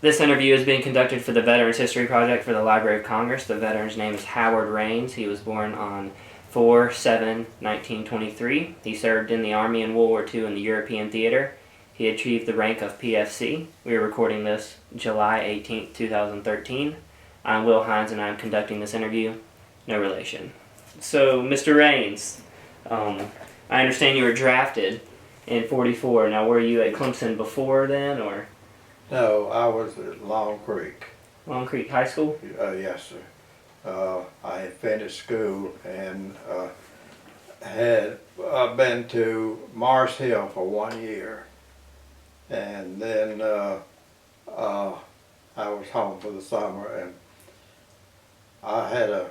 This interview is being conducted for the Veterans History Project for the Library of Congress. The veteran's name is Howard Raines. He was born on 4/7/1923. He served in the Army in World War II in the European Theater. He achieved the rank of PFC. We are recording this July 18th, 2013. I'm Will Hines and I'm conducting this interview. No relation. So, Mr. Raines, I understand you were drafted in 44. Now, were you at Clemson before then, or? No, I was at Long Creek. Long Creek High School? Yes, sir. I had finished school and had been to Mars Hill for 1 year. And then I was home for the summer, and I had a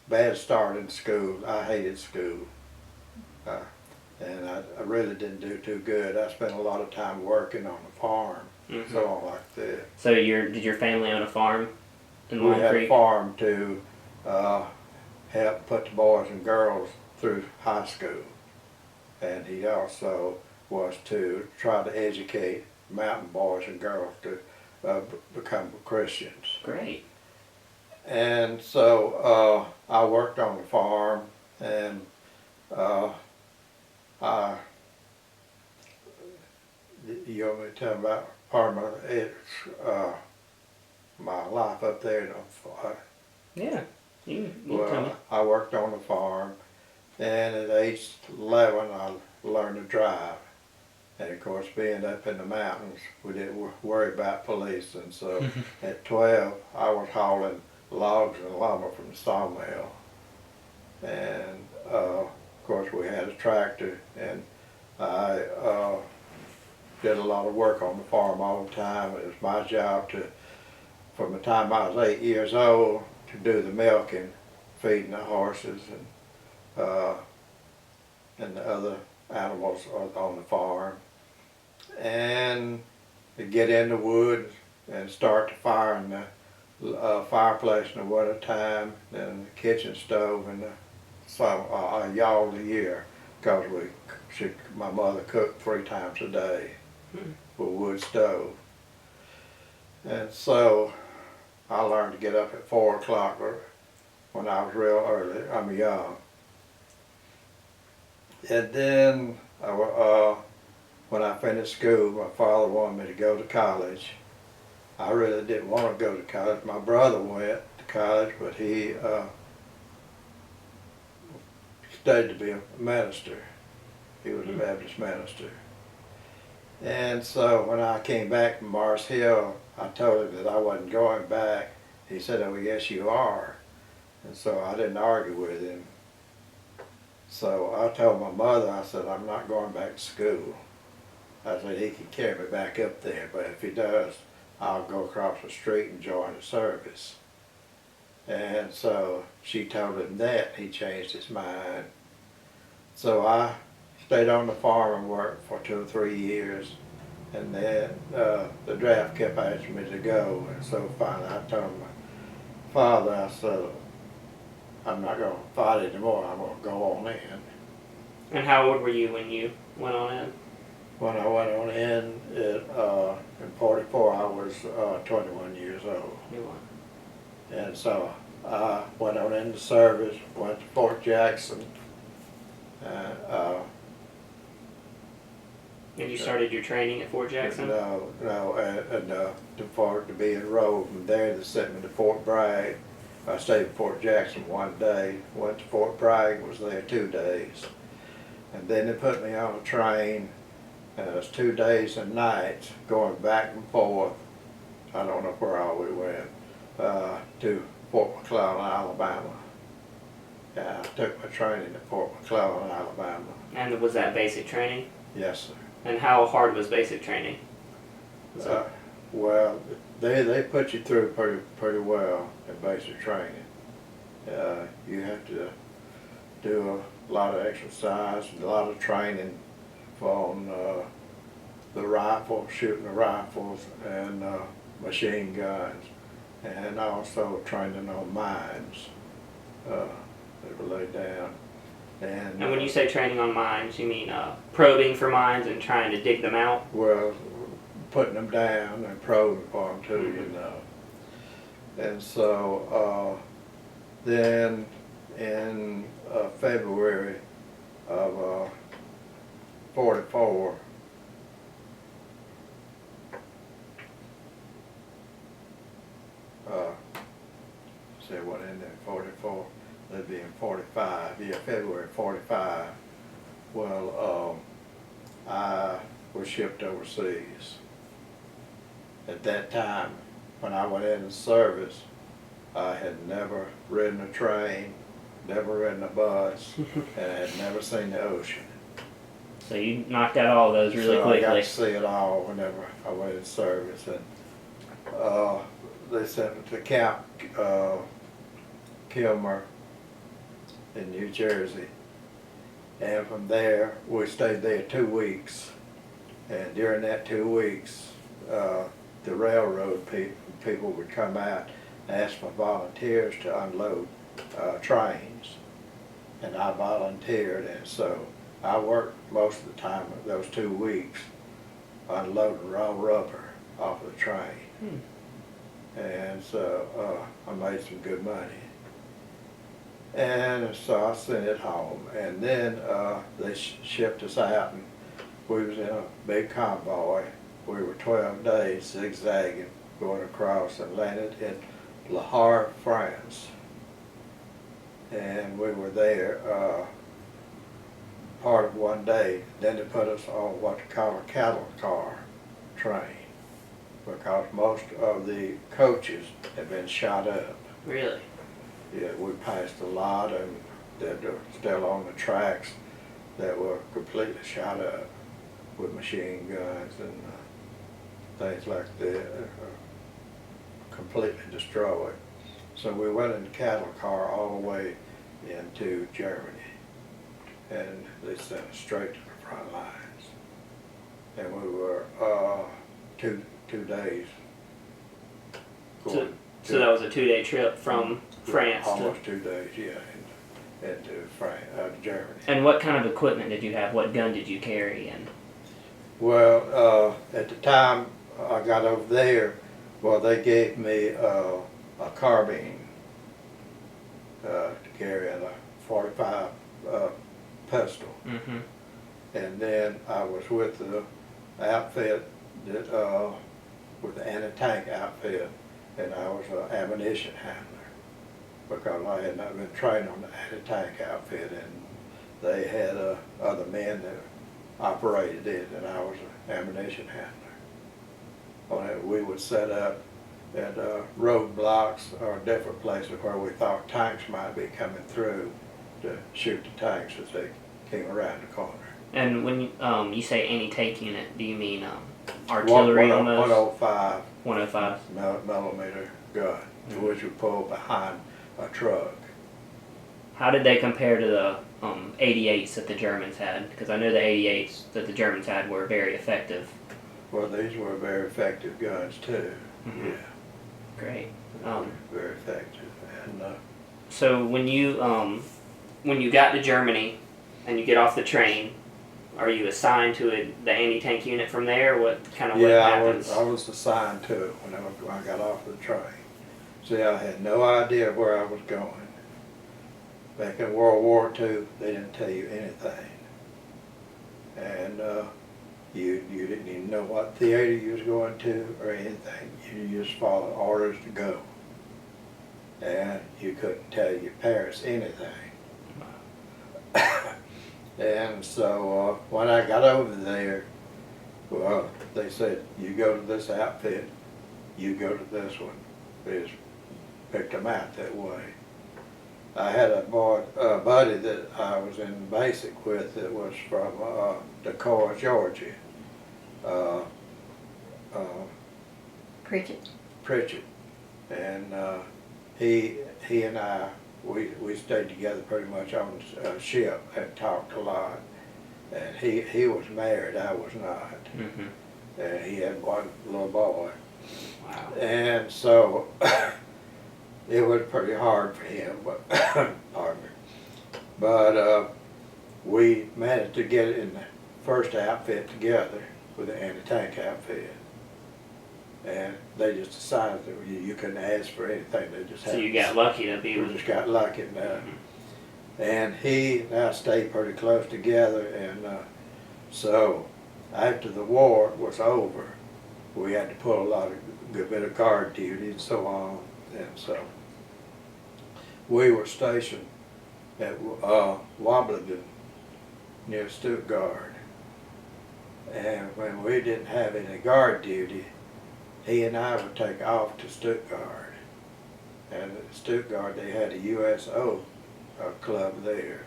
bad start in school. I hated school. And I really didn't do too good. I spent a lot of time working on the farm. Mm-hmm. So on like that. So did your family own a farm in Long We had Creek? a farm to help put the boys and girls through high school. And he also was to try to educate mountain boys and girls to become Christians. Great. And so I worked on the farm, and you want me to tell about part of my life up there? Yeah. You tell me. I worked on the farm, and at age 11 I learned to drive. And of course, being up in the mountains, we didn't worry about police. And so at 12, I was hauling logs and lumber from the sawmill. And of course, we had a tractor, and I did a lot of work on the farm all the time. It was my job to, from the time I was 8 years old, to do the milking, feeding the horses and the other animals on the farm, and to get in the woods and start to fire in the fireplace in the winter time, and the kitchen stove and the y'all a year, because my mother cooked 3 times a day with a wood stove. And so I learned to get up at 4 o'clock when I was real early. I'm young. And then when I finished school, my father wanted me to go to college. I really didn't want to go to college. My brother went to college, but he studied to be a minister. He was a Baptist minister. And so when I came back from Mars Hill, I told him that I wasn't going back. He said, "Oh, yes, you are." And so I didn't argue with him. So I told my mother, I said, "I'm not going back to school." I said, "He can carry me back up there, but if he does, I'll go across the street and join the service." And so she told him that. He changed his mind. So I stayed on the farm and worked for 2 or 3 years. And then the draft kept asking me to go. And so finally I told my father, I said, "I'm not going to fight anymore. I'm going to go on in." And how old were you when you went on in? When I went on in 44, I was 21 years old. You won. And so I went on into service, went to Fort Jackson. And you started your training at Fort Jackson? No, to be enrolled. And there they sent me to Fort Bragg. I stayed at Fort Jackson 1 day, went to Fort Bragg, was there 2 days. And then they put me on a train, and it was 2 days and nights going back and forth. I don't know where all we went, to Fort McClellan, Alabama. Yeah, I took my training at Fort McClellan, Alabama. And was that basic training? Yes, sir. And how hard was basic training? Well, they put you through pretty well in basic training. You have to do a lot of exercise and a lot of training on the rifle, shooting the rifles, and machine guns, and also training on mines. They were laid down. And when you say training on mines, you mean probing for mines and trying to dig them out? Well, putting them down and probing for them too, you know. And so then in February of 44, say what in there, 44, that'd be in 45, yeah, February 45. Well, I was shipped overseas. At that time, when I went into service, I had never ridden a train, never ridden a bus, and I had never seen the ocean. So you knocked out all those really so quickly. I got to see it all whenever I went in service. And they sent me to Camp Kilmer in New Jersey. And from there, we stayed there 2 weeks. And during that 2 weeks, the railroad people would come out and ask for volunteers to unload trains. And I volunteered, and so I worked most of the time of those 2 weeks unloading raw rubber off the train. And so I made some good money. And so I sent it home, and then they shipped us out, and we was in a big convoy. We were 12 days zigzagging, going across, and landed in Le Havre, France. And we were there part of one day. Then they put us on what they call a cattle car train, because most of the coaches had been shot up. Really? Yeah, we passed a lot of them that are still on the tracks that were completely shot up with machine guns and things like that, completely destroyed. So we went in the cattle car all the way into Germany, and they sent us straight to the front lines. And we were two days going. So that was a 2-day trip from France almost 2 days, yeah, into Germany. And what kind of equipment did you have? What gun did you carry? And well, at the time I got over there, well, they gave me a carbine to carry and a 45 pistol. Mm-hmm. And then I was with the outfit that with the anti-tank outfit, and I was an ammunition handler, because I had not been trained on the anti-tank outfit, and they had other men that operated it, and I was an ammunition handler. On it, we would set up at roadblocks or different places where we thought tanks might be coming through to shoot the tanks as they came around the corner. And when you say anti-tank unit, do you mean artillery almost? 105. 105. Millimeter gun, which would pull behind a truck. How did they compare to the 88s that the Germans had? Because I know the 88s that the Germans had were very effective. Well, these were very effective guns too. Mm-hmm. Yeah. Great. Very effective. And so when you got to Germany and you get off the train, are you assigned to the anti-tank unit from there? What happens? I was assigned to it when I got off the train. See, I had no idea where I was going. Back in World War II, they didn't tell you anything. And you didn't even know what theater you was going to or anything. You just followed orders to go. And you couldn't tell your parents anything. And so when I got over there, well, they said, you go to this outfit, you go to this one. They just picked them out that way. I had a buddy that I was in basic with that was from Decorah, Georgia. Pritchard. And he and I, we stayed together pretty much on a ship and talked a lot. And he was married, I was not. Mm-hmm. And he had one little boy. Wow. And so it was pretty hard for him, but pardon me. But we managed to get in the first outfit together with the anti-tank outfit. and they just decided that you couldn't ask for anything. They just had So you got lucky to be we with. just got lucky. And he and I stayed pretty close together, and so after the war was over, we had to pull a lot of good bit of guard duty and so on, and so we were stationed at Wobbligan near Stuttgart, and when we didn't have any guard duty, he and I would take off to Stuttgart, and at Stuttgart they had a USO club there,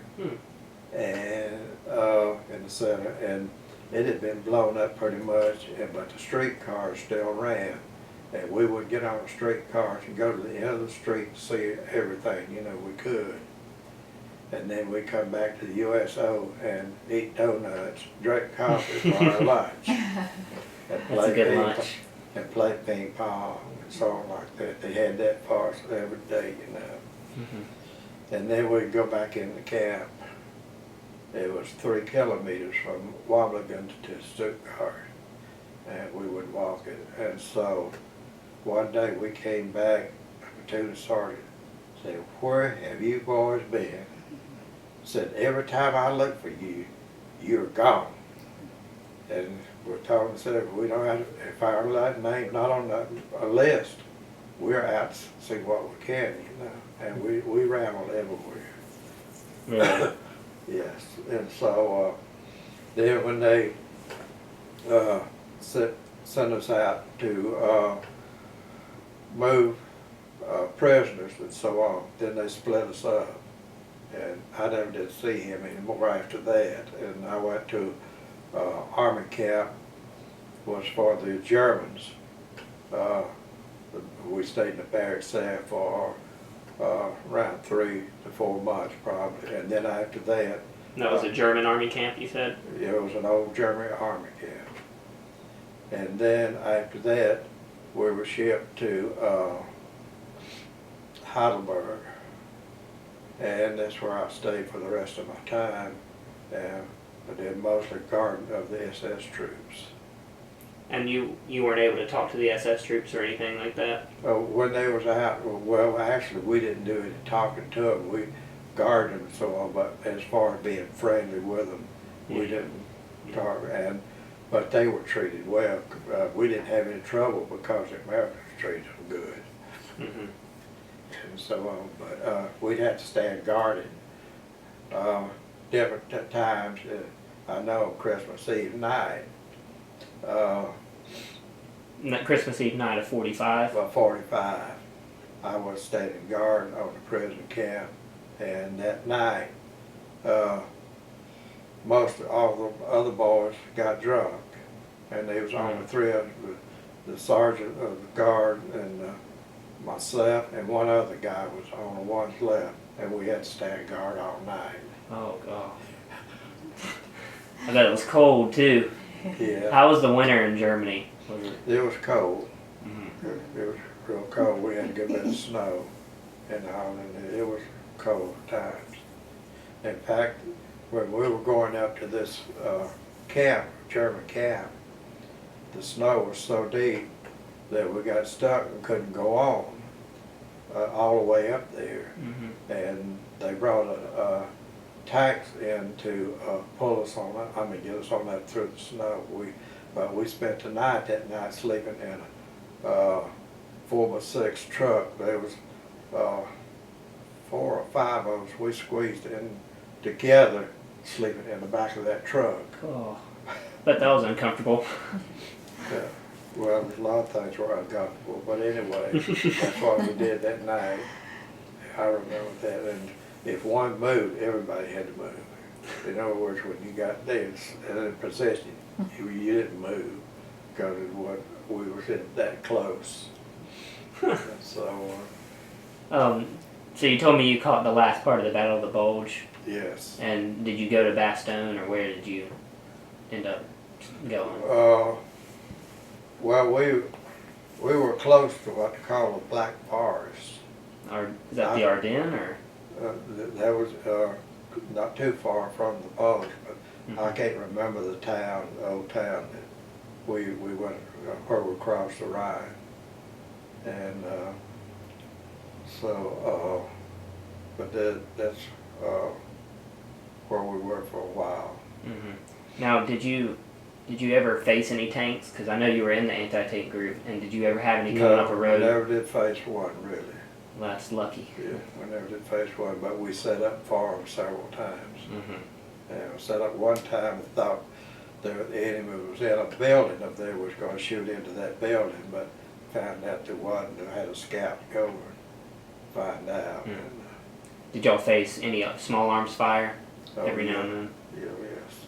and in the center, and it had been blown up pretty much, but the streetcars still ran, and we would get on the streetcars and go to the end of the street to see everything, you know, we could. And then we come back to the USO and eat donuts, drink coffee for our lunch. That's a good lunch. And play ping pong and so on like that. They had that for us every day, you know. And then we'd go back into camp. It was 3 kilometers from Wobbligan to Stuttgart, and we would walk it. And so one day we came back, a platoon sergeant said, "Where have you boys been?" Said, "Every time I look for you, you're gone." And we're talking, said, "We don't have to, if our name's not on a list, we're out to see what we can, you know." And we rambled everywhere. Really? Yes, and so then when they sent us out to move prisoners and so on, then they split us up. And I never did see him anymore after that. And I went to Army camp, was for the Germans. We stayed in the barracks there for around 3 to 4 months probably, and then after that. That was a German army camp, you said? It was an old German army camp. And then after that, we were shipped to Heidelberg, and that's where I stayed for the rest of my time. And I did mostly guarding of the SS troops. And you weren't able to talk to the SS troops or anything like that? When they was out, well, actually, we didn't do any talking to them. We guarded them and so on, but as far as being friendly with them, we didn't talk. But they were treated well. We didn't have any trouble because the Americans treated them good. And so on. But we'd have to stand guarded different times. I know Christmas Eve night. That Christmas Eve night of 45? Well, 45. I was standing guard on the prison camp, and that night, most of all the other boys got drunk, and there was only 3 of us, the sergeant of the guard and myself, and one other guy was on the ones left, and we had to stand guard all night. Oh, God. I bet it was cold, too. Yeah. How was the winter in Germany? It was cold. It was real cold. We had a good bit of snow and all, and it was cold times. In fact, when we were going up to this camp, German camp, the snow was so deep that we got stuck and couldn't go on all the way up there. And they brought a tanks in to pull us on it. I mean, get us on up through the snow. But we spent the night that night sleeping in a 4x6 truck. There was 4 or 5 of us. We squeezed in together, sleeping in the back of that truck. Oh, bet that was uncomfortable. Yeah. Well, a lot of things were uncomfortable, but anyway, that's what we did that night. I remember that, and if one moved, everybody had to move. In other words, when you got there in a position, you didn't move because we were that close. So you told me you caught the last part of the Battle of the Bulge. Yes. And did you go to Bastogne, or where did you end up going? Well, we were close to what they call the Black Forest. Or is that the Ardennes, or? That was not too far from the Bulge, but I can't remember the town, the old town we went where we crossed the Rhine, and but that's where we were for a while. Mm-hmm. Now, did you ever face any tanks? Because I know you were in the anti-tank group, and did you ever have any coming up a road? We never did face one, really. Well, that's lucky. Yeah, we never did face one, but we set up for them several times. Mm-hmm. And we set up one time and thought the enemy was in a building up there, was going to shoot into that building, but found out there wasn't. They had a scout go over and find out. Mm. And, Did y'all face any small arms fire every yeah. now and then? Yeah, yes.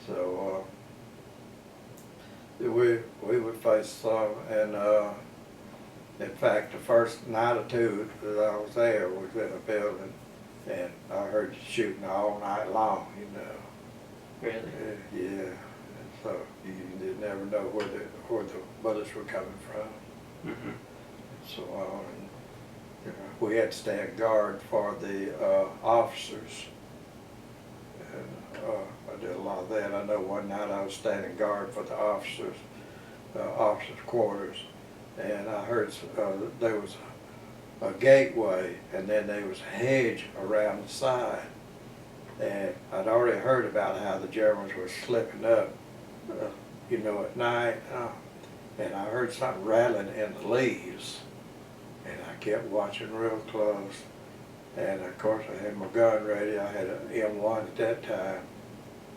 So we would face some, and in fact, the first night or two that I was there was in a building, and I heard shooting all night long. You know. Really? Yeah. And so you did never know where the bullets were coming from. Mm-hmm. And so on. And, you know, we had to stand guard for the officers. And I did a lot of that. I know one night I was standing guard for the officers' quarters, and I heard there was a gateway, and then there was a hedge around the side. And I'd already heard about how the Germans were slipping up, you know, at night. And I heard something rattling in the leaves, and I kept watching real close. And of course I had my gun ready. I had an M1 at that time,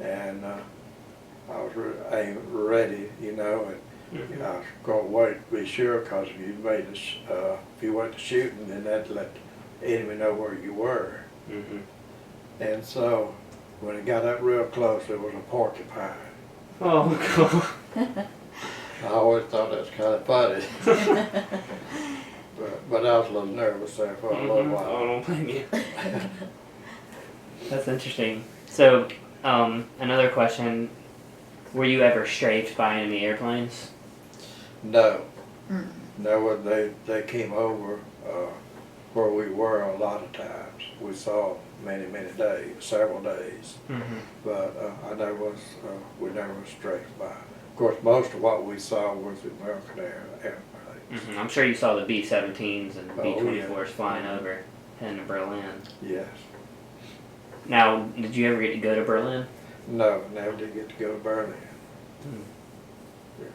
and I was ready, you know, and Mm-hmm. I was going to wait to be sure, because if you went to shooting, then that'd let the enemy know where you were. Mm-hmm. And so when it got up real close, there was a porcupine. Oh, cool. I always thought that was kind of funny. But I was a little nervous there for a little while. Oh, don't blame you. That's interesting. So, another question. Were you ever strafed by enemy airplanes? No. No, they came over where we were a lot of times. We saw many days, several days. Mm-hmm. But we never was strafed by. Of course, most of what we saw was the American airplanes. Mm-hmm. I'm sure you saw the B-17s and B-24s yeah. flying over heading to Berlin. Yes. Now, did you ever get to go to Berlin? No, never did get to go to Berlin. Yeah.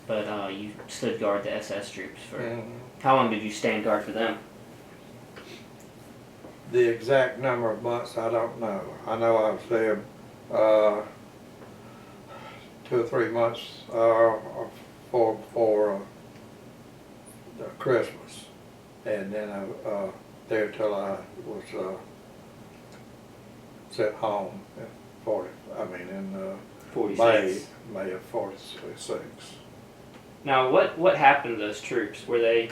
But you stood guard the SS troops for... Mm-hmm. How long did you stand guard for them? The exact number of months, I don't know. I know I was there 2 or 3 months for Christmas, and then I there till I was sent home in 46. May of 46. Now, what happened to those troops? Were they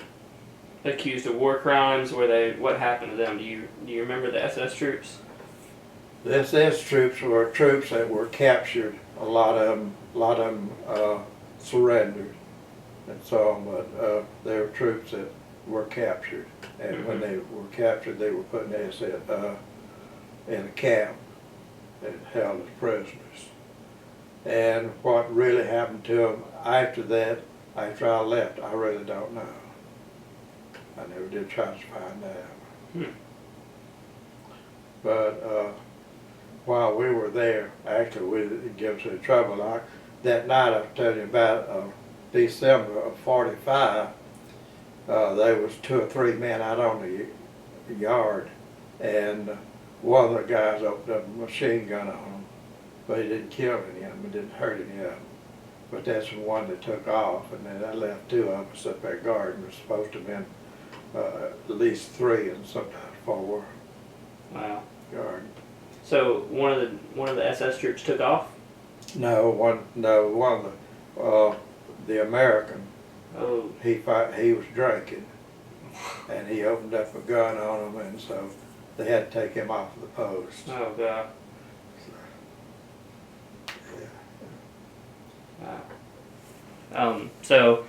accused of war crimes? What happened to them? Do you remember the SS troops? The SS troops were troops that were captured. A lot of them surrendered and so on, but they were troops that were captured. And Mm-hmm. when they were captured, they were put in a camp and held as prisoners. And what really happened to them after that, after I left, I really don't know. I never did try to find out. But while we were there, actually we didn't get us in trouble. That night I was telling you about, December of 45, there was 2 or 3 men out on the yard, and one of the guys opened up a machine gun on them, but he didn't kill any of them, he didn't hurt any of them. But that's the one that took off, and then I left 2 of us up there guarding. There was supposed to have been at least 3 and sometimes 4 Wow. guarding. So one of the SS troops took off? No, one of the American. Oh. He was drinking, and he opened up a gun on him, and so they had to take him off of the post. Oh, God. Yeah. Wow. So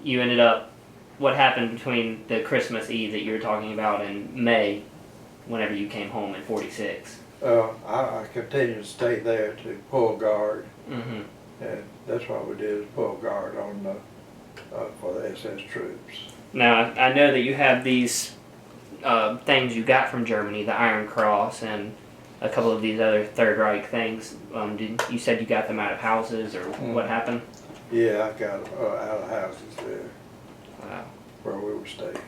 you ended up, what happened between the Christmas Eve that you were talking about and May, whenever you came home in 46? I continued to stay there to pull guard, Mm-hmm. and that's what we did, is pull guard on the, for the SS troops. Now, I know that you have these things you got from Germany, the Iron Cross, and a couple of these other Third Reich things. You said you got them out of houses, or what happened? Yeah, I got out of houses there Wow. where we were staying,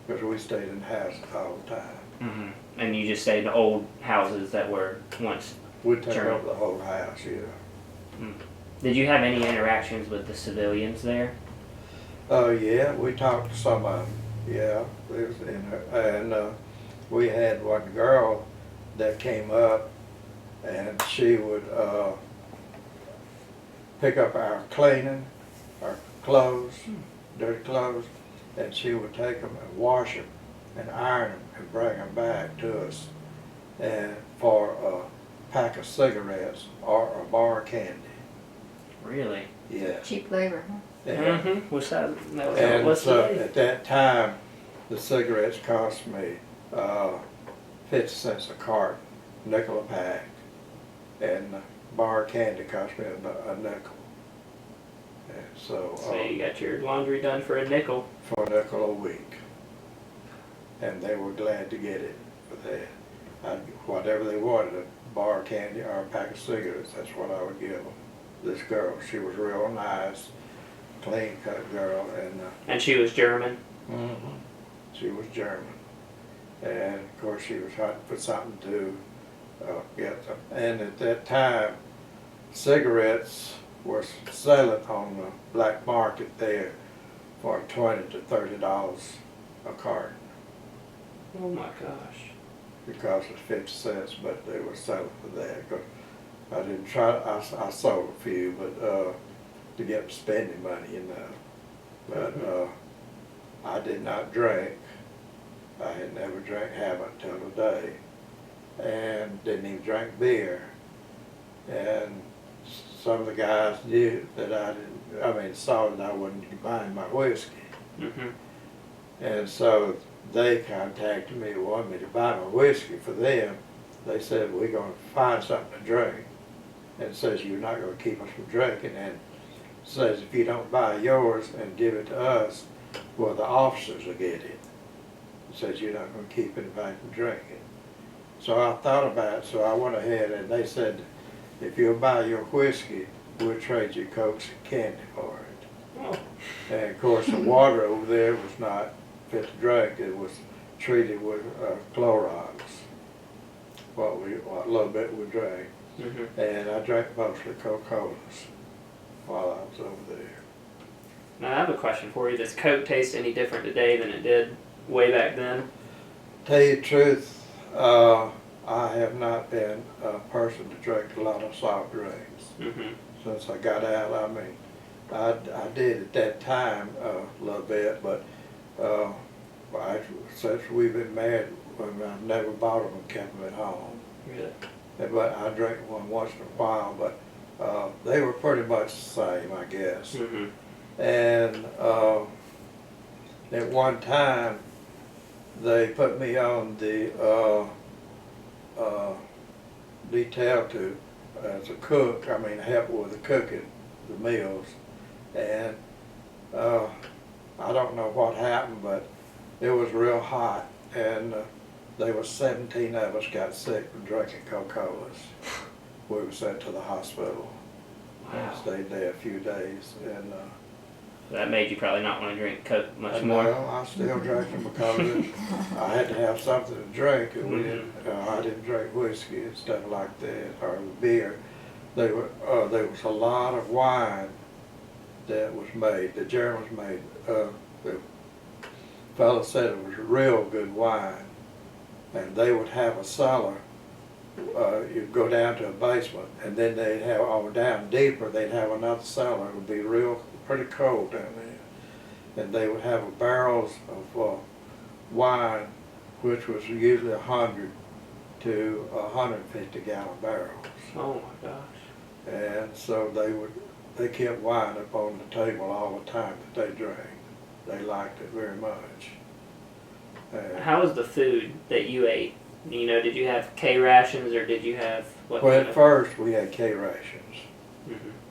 because we stayed in houses all the time. Mm-hmm. And you just stayed in old houses that were once. We'd take German. over the whole house, yeah. Did you have any interactions with the civilians there? Oh, yeah, we talked to some of them, yeah. It was and we had one girl that came up, and she would pick up our cleaning, our clothes, dirty clothes, and she would take them and wash them and iron them and bring them back to us, and for a pack of cigarettes or a bar of candy. Really? Yeah. Cheap labor, huh? And, Mm-hmm. What's that? and so at that time, the cigarettes cost me 50 cents a carton, nickel a pack, and the bar of candy cost me a nickel. And so you got your laundry done for a nickel. for a nickel a week, and they were glad to get it for that. Whatever they wanted, a bar of candy or a pack of cigarettes, that's what I would give them. This girl, she was real nice, clean cut girl, And she was German. she was German, and of course she was hunting for something to get them. And at that time, cigarettes were selling on the black market there for $20 to $30 a carton, Oh my gosh. because it's 50 cents, but they were selling for that. 'Cause I didn't try. I sold a few, but to get spending money, you know. But I did not drink. I had never drank, haven't until today, and didn't even drink beer. And some of the guys knew that I didn't. I mean, saw that I wasn't buying my whiskey, Mm-hmm. and so they contacted me, wanted me to buy my whiskey for them. They said, we're going to find something to drink. And it says, you're not going to keep us from drinking. And it says, if you don't buy yours and give it to us, well, the officers will get it. It says, you're not going to keep anybody from drinking. So I thought about it, so I went ahead, and they said, if you'll buy your whiskey, we'll trade you Cokes and candy for it. Oh. And of course, the water over there was not fit to drink. It was treated with Clorox, what little bit we drank. Mm-hmm. And I drank mostly Coca-Colas while I was over there. Now I have a question for you. Does Coke taste any different today than it did way back then? Tell you the truth, I have not been a person to drink a lot of soft drinks Mm-hmm. since I got out. I mean, I did at that time a little bit, but since we've been married, I've never bought them and kept them at home. Really? But I drank one once in a while, but they were pretty much the same, I guess. Mm-hmm. And at one time, they put me on the detail to as a cook. I mean, help with the cooking, the meals, and I don't know what happened, but it was real hot, and there was 17 of us got sick from drinking Coca-Colas. We were sent to the hospital. Wow. And stayed there a few days, and That made you probably not want to drink Coke much more. well, I still drank them because I had to have something to drink, and we didn't. I didn't drink whiskey and stuff like that, or beer. There was a lot of wine that was made. The Germans made. The fellow said it was real good wine, and they would have a cellar. You'd go down to a basement, and then they'd have, or down deeper, they'd have another cellar. It would be pretty cold down there. And they would have barrels of wine, which was usually 100 to 150 gallon barrels. Oh my gosh. And so they kept wine up on the table all the time that they drank. They liked it very much. And How was the food that you ate You know, did you have K rations or did you have what? Well, kind at of, first we had K rations.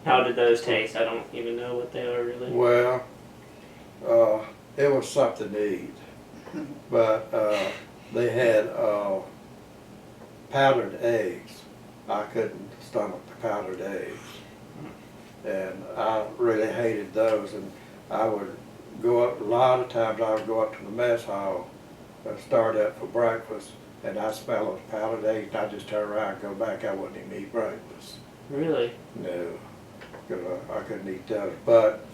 How did those taste? I don't even know what they are really. Well, it was something to eat, but they had powdered eggs. I couldn't stomach the powdered eggs, and I really hated those. And I would go up, a lot of times I would go up to the mess hall and start up for breakfast, and I'd smell those powdered eggs, and I'd just turn around and go back. I wouldn't even eat breakfast. Really? No, because I couldn't eat those. But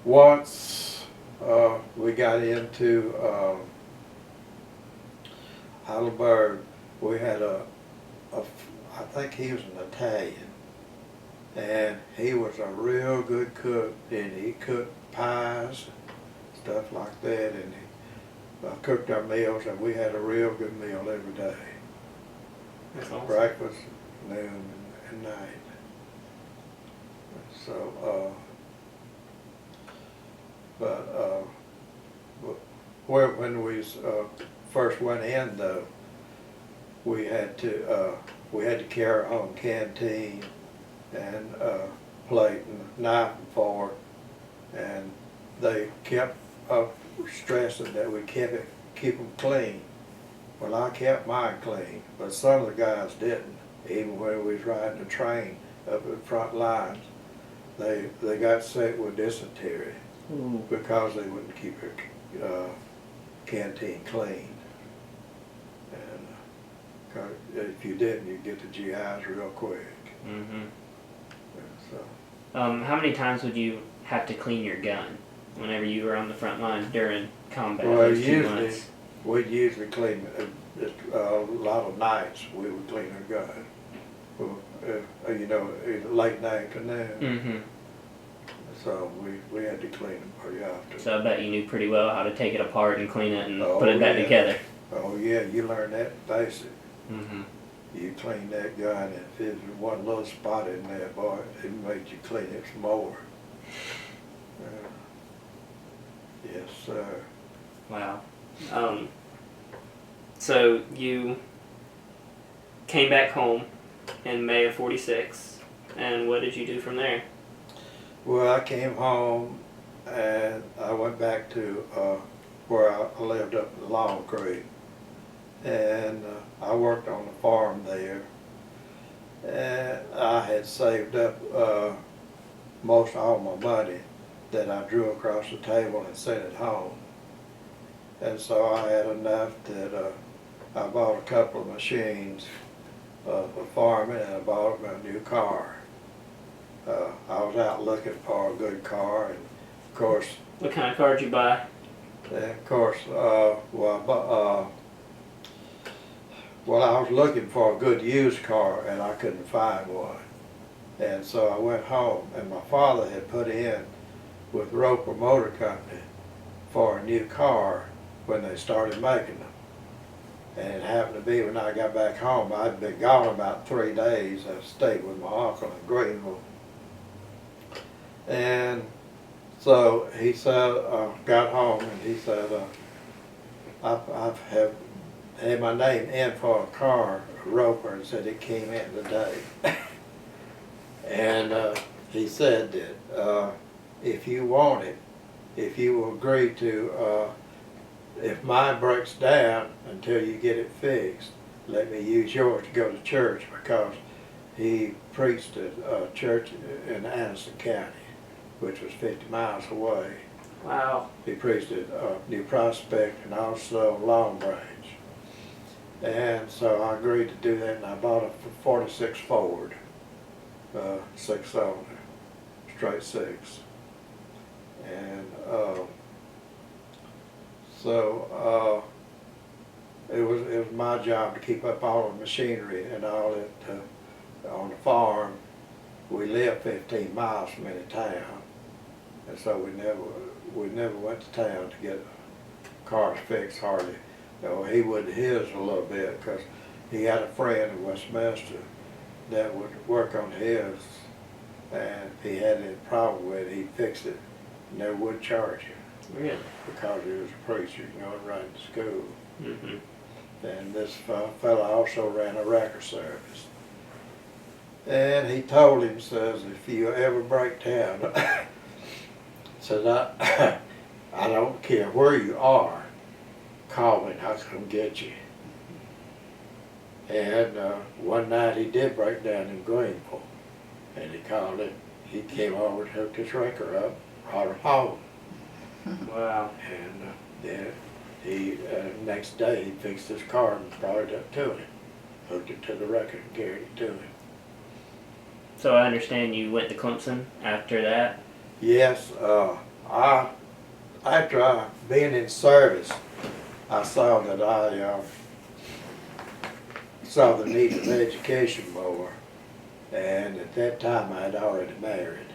once we got into Heidelberg, we had I think he was an Italian, and he was a real good cook, and he cooked pies and stuff like that, and he cooked our meals, and we had a real good meal every day. That's awesome. Breakfast, noon, and night. So, when we first went in, though, we had to carry our own canteen and plate and knife and fork, and they kept stressing that we keep them clean. Well, I kept mine clean, but some of the guys didn't. Even when we was riding the train up at the front lines, they got sick with dysentery because they wouldn't keep their canteen clean. And 'cause if you didn't, you'd get the GIs real quick. Mm-hmm. So, How many times would you have to clean your gun whenever you were on the front lines during combat? well, those 2 usually months? we'd usually clean a lot of nights. We would clean our gun. Well, you know, late in the afternoon. Mm-hmm. So we had to clean them pretty often. So I bet you knew pretty well how to take it apart and clean it and Oh, put it back yeah. together. Oh yeah, you learn that basic. Mm-hmm. You clean that gun, and if there's one little spot in there, boy, it made you clean it some more. Yes, sir. Wow. So you came back home in May of '46, and what did you do from there? Well, I came home, and I went back to where I lived up in Long Creek, and I worked on the farm there, and I had saved up most all my money that I drew across the table and sent it home. And so I had enough that I bought a couple of machines for farming, and I bought a new car. I was out looking for a good car, and of course, What kind of car did you buy? I was looking for a good used car, and I couldn't find one. And so I went home, and my father had put in with Roper Motor Company for a new car when they started making them. And it happened to be when I got back home, I'd been gone about 3 days. I stayed with my uncle in Greenville. And so he said, got home, and he said, I've had my name in for a car, Roper, and said it came in today. And he said that if you want it, if you will agree to, if mine breaks down until you get it fixed, let me use yours to go to church, because he preached at a church in Anderson County, which was 50 miles away. Wow. He preached at New Prospect and also Long Branch. And so I agreed to do that, and I bought a 46 Ford, 6-cylinder, straight 6. And so it was my job to keep up all the machinery and all that on the farm. We lived 15 miles from any town, and so we never went to town to get cars fixed hardly. He would his a little bit, because he had a friend in Westminster that would work on his, and if he had any problem with it, he'd fix it, and they would charge him. Really? Because he was a preacher, going right to school. Mm-hmm. And this fella also ran a record service. And he told him, says, if you ever break down, says, I don't care where you are, call me and I'll come get you. And one night he did break down in Greenville, and he called him. He came over and hooked his record up, brought him home. Wow. And then he, next day he fixed his car and brought it up to him, hooked it to the record and carried it to him. So I understand you went to Clemson after that? Yes, after being in service, I saw that I saw the need of education more, and at that time I had already married.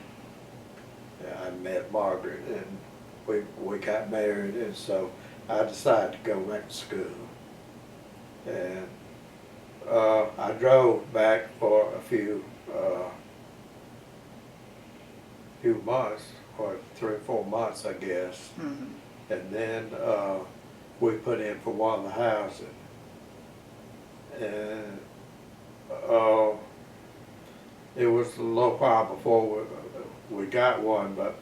I met Margaret, and we got married, and so I decided to go back to school. And I drove back for a few months, or 3 or 4 months, I guess. Mm-hmm. And then we put in for one of the houses. And it was a little while before we got one, but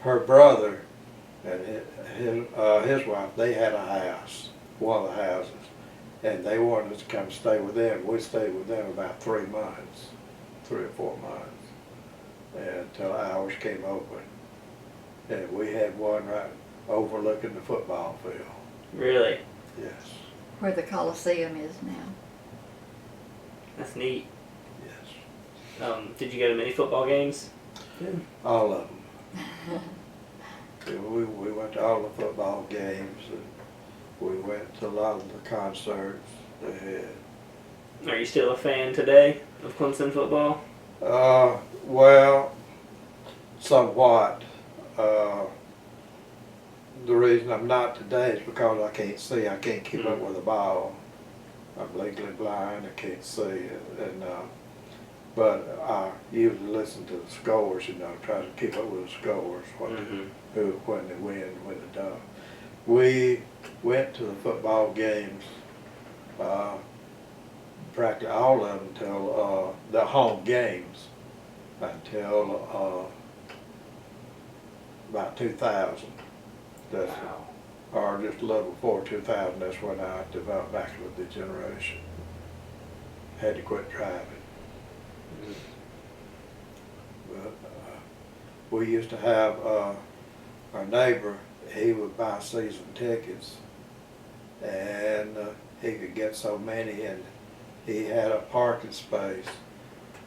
her brother and his wife, they had a house, one of the houses, and they wanted us to come stay with them. We stayed with them about 3 months, 3 or 4 months, until ours came open. And we had one right overlooking the football field. Really? Yes. Where the Coliseum is now. That's neat. Yes. Did you go to many football games? All of them. We went to all the football games, and we went to a lot of the concerts they had. Are you still a fan today of Clemson football? Well, somewhat. The reason I'm not today is because I can't see. I can't keep up with the ball. I'm legally blind. I can't see, but I usually listen to the scores. Try to keep up with the scores. When they win, when they don't. We went to the football games, practically all of them until the home games, until about 2000. That's, Wow. or just a little before 2000. That's when I developed macular degeneration. Had to quit driving. But we used to have our neighbor. He would buy season tickets, and he could get so many, and he had a parking space,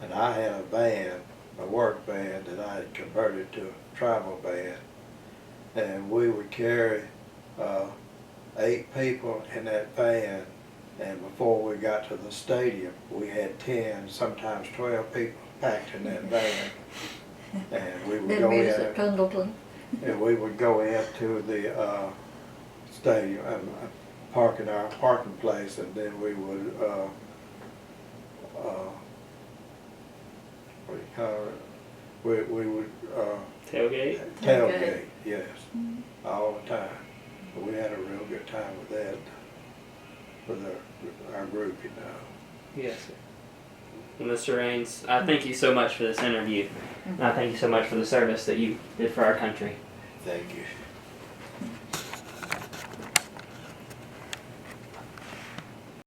and I had a van, a work van that I had converted to a travel van, and we would carry 8 people in that van, and before we got to the stadium, we had 10, sometimes 12 people packed in that van, and we would Then go meet us in. at Pendleton. And we would go into the stadium and park in our parking place, and then we would, what do you call it? We would Tailgate? tailgate, yes, all the time. But we had a real good time with that, with our group, Yes, sir. Well, Mr. Raines, I thank you so much for this interview. And I thank you so much for the service that you did for our country. Thank you.